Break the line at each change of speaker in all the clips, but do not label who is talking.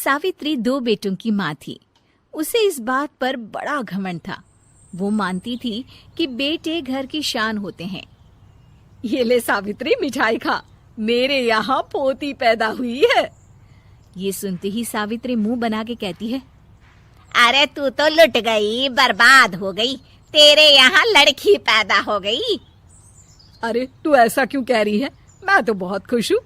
सावित्री 2 बेटों की माँ थी। उसे इस बात पर बड़ा घमंड था। वो मानती थी कि बेटे घर की शान होते हैं।
ये ले सावित्री, मिठाई खा, मेरे यहाँ पोती पैदा हुई है।
ये सुनते ही सावित्री मुंह बना के कहती है,
अरे तू तो लुट गई, बर्बाद हो गई, तेरे यहाँ लड़की पैदा हो गई।
अरे तू ऐसा क्यों कह रही है? मैं तो बहुत खुश हूँ।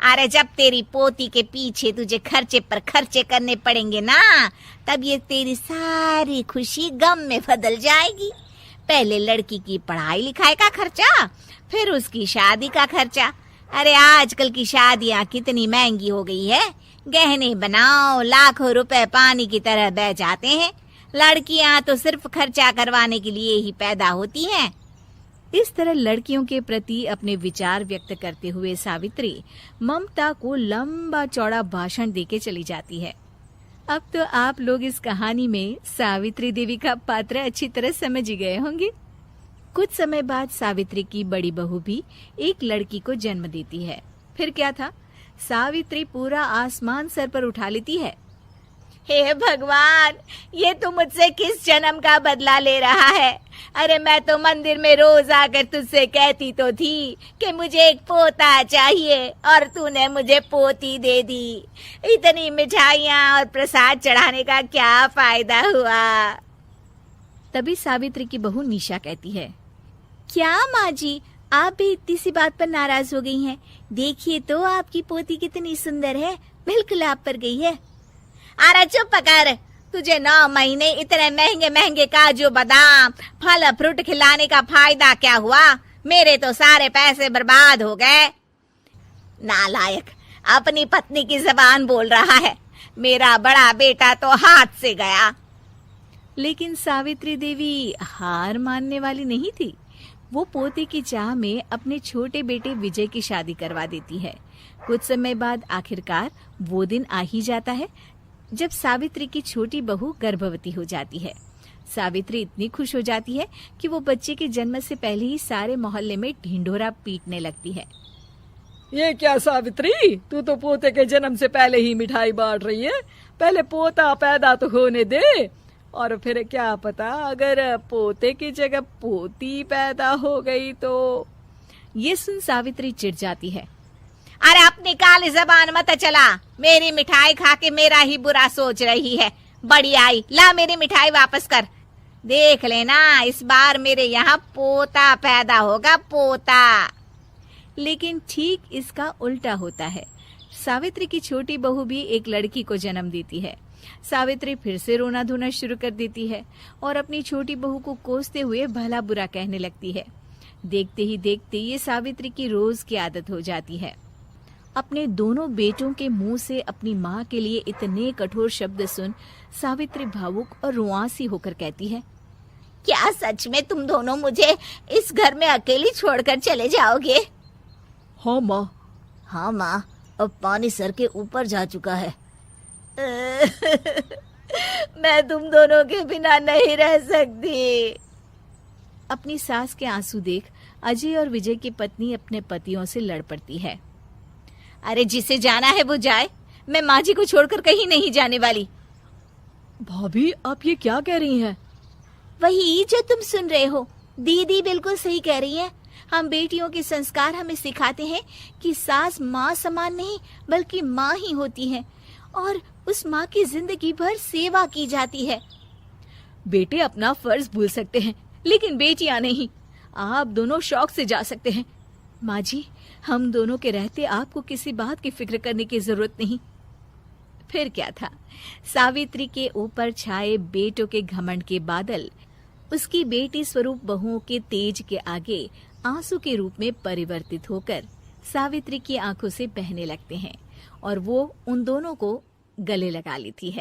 अरे जब तेरी पोती के पीछे तुझे खर्चे पर खर्चे करने पड़ेंगे ना, तब ये तेरी सारी खुशी गम में बदल जाएगी। पहले लड़की की पढ़ाई लिखाई का खर्चा, फिर उसकी शादी का खर्चा। अरे आजकल की शादियाँ कितनी महंगी हो गई है। गहने बनाओ, लाखों रुपए पानी की तरह बह जाते हैं। लड़कियाँ तो सिर्फ खर्चा करवाने के लिए ही पैदा होती हैं।
इस तरह लड़कियों के प्रति अपने विचार व्यक्त करते हुए सावित्री ममता को लंबा चौड़ा भाषण देके चली जाती है। अब तो आप लोग इस कहानी में सावित्री देवी का पात्र अच्छी तरह समझ ही गए होंगे। कुछ समय बाद सावित्री की बड़ी बहू भी एक लड़की को जन्म देती है। फिर क्या था, सावित्री पूरा आसमान सर पर उठा लेती है।
हे भगवान, ये तू मुझसे किस जन्म का बदला ले रहा है? अरे मैं तो मंदिर में रोज आकर तुझसे कहती तो थी कि मुझे एक पोता चाहिए, और तूने मुझे पोती दे दी। इतनी मिठाइयाँ और प्रसाद चढ़ाने का क्या फायदा हुआ?
तभी सावित्री की बहू निशा कहती है, क्या माँ जी, आप भी इतनी सी बात पर नाराज हो गई हैं? देखिए तो आपकी पोती कितनी सुंदर है, बिल्कुल आप पर गई है।
अरे चुप कर, तुझे 9 महीने इतने महंगे महंगे काजू बादाम फल फ्रूट खिलाने का फायदा क्या हुआ? मेरे तो सारे पैसे बर्बाद हो गए। नालायक, अपनी पत्नी की जबान बोल रहा है। मेरा बड़ा बेटा तो हाथ से गया।
लेकिन सावित्री देवी हार मानने वाली नहीं थी। वो पोते की चाह में अपने छोटे बेटे विजय की शादी करवा देती है। कुछ समय बाद आखिरकार वो दिन आ ही जाता है जब सावित्री की छोटी बहू गर्भवती हो जाती है। सावित्री इतनी खुश हो जाती है कि वो बच्चे के जन्म से पहले ही सारे मोहल्ले में ढिंढोरा पीटने लगती है।
ये क्या सावित्री, तू तो पोते के जन्म से पहले ही मिठाई बांट रही है। पहले पोता पैदा तो होने दे, और फिर क्या पता अगर पोते की जगह पोती पैदा हो गई तो।
ये सुन सावित्री चिढ़ जाती है।
अरे अपनी काली जबान मत चला, मेरी मिठाई खा के मेरा ही बुरा सोच रही है। बड़ी आई, ला मेरी मिठाई वापस कर। देख लेना, इस बार मेरे यहाँ पोता पैदा होगा, पोता।
लेकिन ठीक इसका उल्टा होता है। सावित्री की छोटी बहू भी एक लड़की को जन्म देती है। सावित्री फिर से रोना धोना शुरू कर देती है और अपनी छोटी बहू को कोसते हुए भला बुरा कहने लगती है। देखते ही देखते ये सावित्री की रोज की आदत हो जाती है। अपने दोनों बेटों के मुंह से अपनी माँ के लिए इतने कठोर शब्द सुन सावित्री भावुक और रुआंसी होकर कहती है,
क्या सच में तुम दोनों मुझे इस घर में अकेली छोड़कर चले जाओगे?
हाँ माँ।
हाँ माँ, अब पानी सर के ऊपर जा चुका है। मैं तुम दोनों के बिना नहीं रह सकती।
अपनी सास के आंसू देख अजय और विजय की पत्नी अपने पतियों से लड़ पड़ती है।
अरे जिसे जाना है वो जाए, मैं माँ जी को छोड़कर कहीं नहीं जाने वाली।
भाभी, आप ये क्या कह रही हैं?
वही जो तुम सुन रहे हो, दीदी बिल्कुल सही कह रही है। हम बेटियों के संस्कार हमें सिखाते हैं कि सास माँ समान नहीं बल्कि माँ ही होती है, और उस माँ की जिंदगी भर सेवा की जाती है।
बेटे अपना फर्ज भूल सकते हैं, लेकिन बेटियां नहीं। आप दोनों शौक से जा सकते हैं। माँ जी, हम दोनों के रहते आपको किसी बात की फिक्र करने की जरूरत नहीं। फिर क्या था, सावित्री के ऊपर छाए बेटों के घमंड के बादल उसकी बेटी स्वरूप बहुओं के तेज के आगे आंसू के रूप में परिवर्तित होकर सावित्री की आंखों से बहने लगते हैं और वो उन दोनों को गले लगा लेती है।